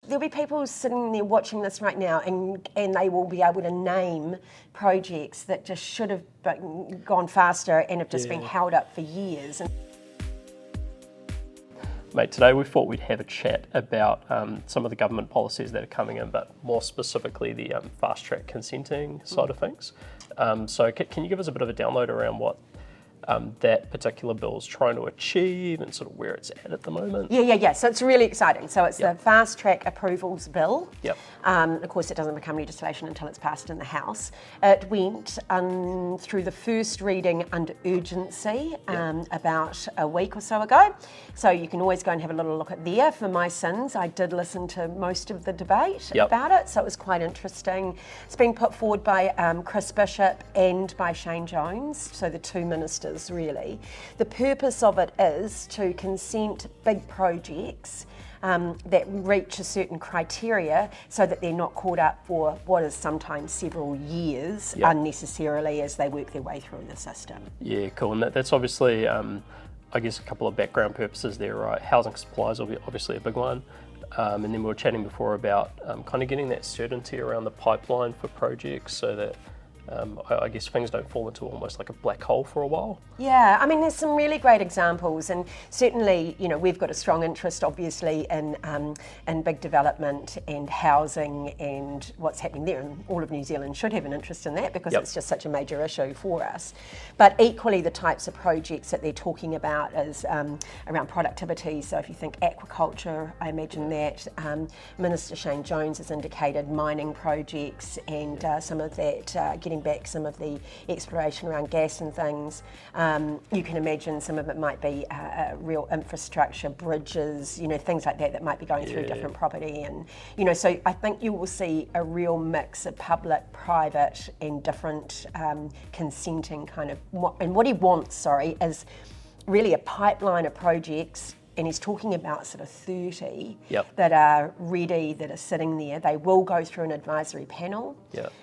There'll be people sitting there watching this right now and they will be able to name projects that just should have gone faster and have just been held up for years. Mate, today we thought we'd have a chat about some of the government policies that are coming in, but more specifically the fast-track consenting side of things. So can you give us a bit of a download around what that particular bill is trying to achieve and sort of where it's at the moment? Yeah. So it's really exciting. So it's the Fast Track Approvals Bill. Of course, it doesn't become legislation until it's passed in the House. It went through the first reading under urgency about a week or so ago. So you can always go and have a little look at there. For my sins, I did listen to most of the debate about it, so it was quite interesting. It's been put forward by Chris Bishop and by Shane Jones, so the two ministers really. The purpose of it is to consent big projects that reach a certain criteria so that they're not caught up for what is sometimes several years unnecessarily as they work their way through the system. Yeah, cool. And that's obviously, I guess, a couple of background purposes there, right? Housing supplies will be obviously a big one. And then we were chatting before about kind of getting that certainty around the pipeline for projects so that I guess things don't fall into almost like a black hole for a while. Yeah, I mean, there's some really great examples, and certainly, you know, we've got a strong interest, obviously, in big development and housing and what's happening there, and all of New Zealand should have an interest in that because it's just such a major issue for us. But equally, the types of projects that they're talking about is around productivity. So if you think aquaculture, I imagine that Minister Shane Jones has indicated mining projects and some of that getting back some of the exploration around gas and things. You can imagine some of it might be real infrastructure, bridges, you know, things like that might be going through different property. And, you know, so I think you will see a real mix of public, private and different consenting kind of, and what he wants, is really a pipeline of projects. And he's talking about sort of 30 that are ready, that are sitting there. They will go through an advisory panel.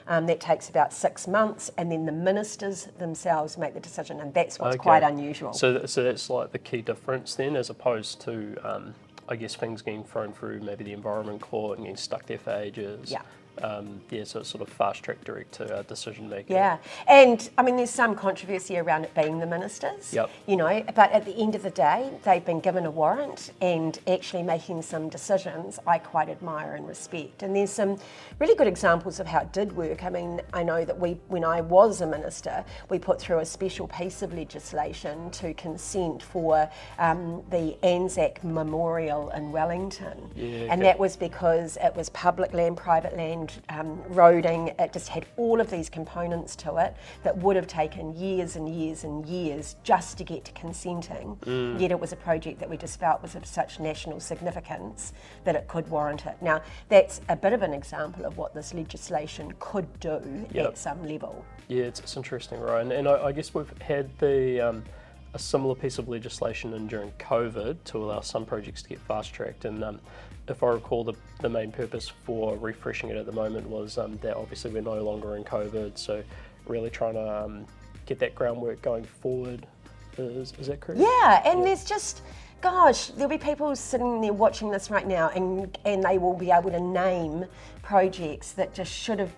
That takes about 6 months, and then the ministers themselves make the decision, and that's what's quite unusual. So that's like the key difference then, as opposed to, I guess, things getting thrown through maybe the Environment Court and getting stuck there for ages. So it's sort of fast track direct to decision making. And I mean, there's some controversy around it being the ministers, you know, but at the end of the day, they've been given a warrant and actually making some decisions I quite admire and respect. And there's some really good examples of how it did work. I mean, I know that when I was a minister, we put through a special piece of legislation to consent for the Anzac Memorial in Wellington. And that was because it was public land, private land, roading. It just had all of these components to it that would have taken years and years and years just to get to consenting. Yet it was a project that we just felt was of such national significance that it could warrant it. Now, that's a bit of an example of what this legislation could do at some level. Yeah, it's interesting, right? And I guess we've had a similar piece of legislation in during COVID to allow some projects to get fast-tracked. And if I recall, the main purpose for refreshing it at the moment was that obviously we're no longer in COVID, so really trying to get that groundwork going forward. Is that correct? Yeah, and there's just, gosh, there'll be people sitting there watching this right now and they will be able to name projects that just should have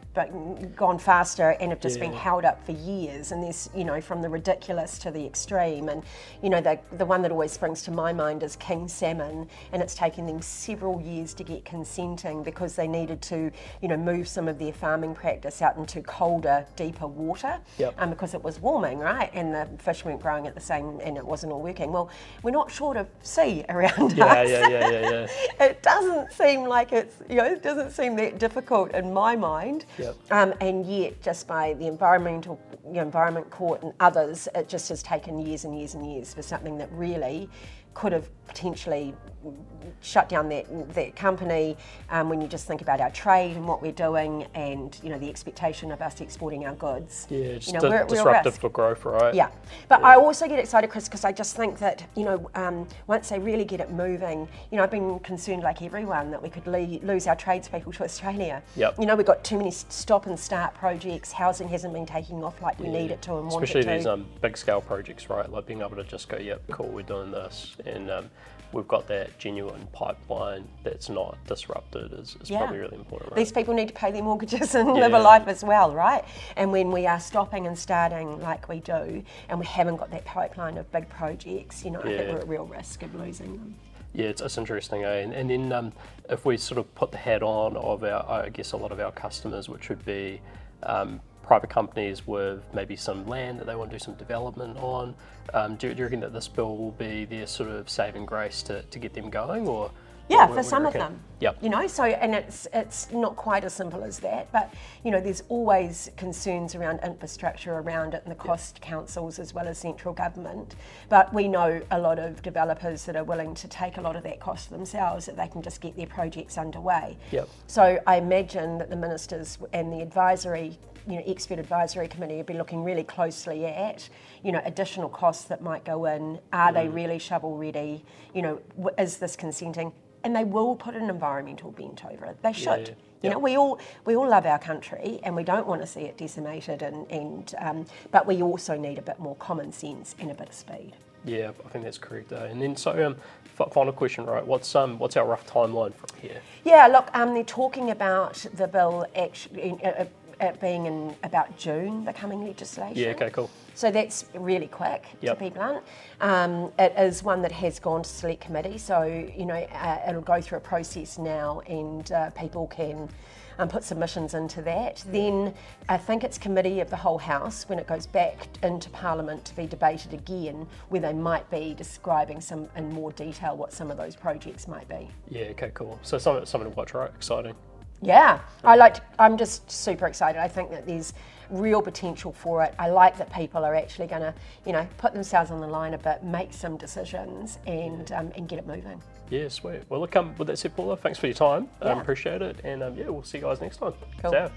gone faster and have just been held up for years. And there's, you know, from the ridiculous to the extreme. And, you know, the one that always springs to my mind is king salmon, and it's taken them several years to get consenting because they needed to, you know, move some of their farming practice out into colder, deeper water because it was warming, right? And the fish weren't growing at the same, and it wasn't all working. Well, we're not short of sea around us. It doesn't seem like it's, you know, it doesn't seem that difficult in my mind, and yet just by the Environment Court and others, it just has taken years and years and years for something that really could have potentially shut down that company. When you just think about our trade and what we're doing, and, you know, the expectation of us exporting our goods. Just disruptive for growth, right? But I also get excited, Chris, because I just think that, you know, once they really get it moving, you know, I've been concerned like everyone that we could lose our tradespeople to Australia. You know, we've got too many stop and start projects. Housing hasn't been taking off like we need it to and want it to. Especially these big scale projects, right? Like being able to just go, yep, cool, we're doing this. And we've got that genuine pipeline that's not disrupted is probably really important. Right? These people need to pay their mortgages and live a life as well, right? And when we are stopping and starting like we do, and we haven't got that pipeline of big projects, I think we're at real risk of losing them. Yeah, it's interesting, eh? And then if we sort of put the hat on of I guess a lot of our customers, which would be private companies with maybe some land that they want to do some development on, do you reckon that this bill will be their sort of saving grace to get them going, or? Yeah, for some of them. Yep. So, and it's not quite as simple as that, but there's always concerns around infrastructure around it and the cost councils as well as central government. But we know a lot of developers that are willing to take a lot of that cost themselves, that they can just get their projects underway. Yep. So I imagine that the ministers and the advisory expert advisory committee will be looking really closely at, additional costs that might go in. Are they really shovel ready? Is this consenting? And they will put an environmental bent over it. They should. We all love our country, and we don't want to see it decimated. But we also need a bit more common sense and a bit of speed. Yeah, I think that's correct. And then final question, right? What's our rough timeline from here? Yeah, look, they're talking about the bill actually it being in about June, the coming legislation. Yeah, okay, cool. So that's really quick, to be blunt. It is one that has gone to select committee, so it'll go through a process now, and people can put submissions into that. Then I think it's committee of the whole House when it goes back into Parliament to be debated again, where they might be describing some in more detail what some of those projects might be. Yeah, okay, cool. So something to watch, right? Exciting. Yeah, I'm just super excited. I think that there's real potential for it. I like that people are actually going to, put themselves on the line a bit, make some decisions, and get it moving. Yeah, sweet. Well, look, with that said, Paula, thanks for your time. Appreciate it, and we'll see you guys next time. Cool. Ciao.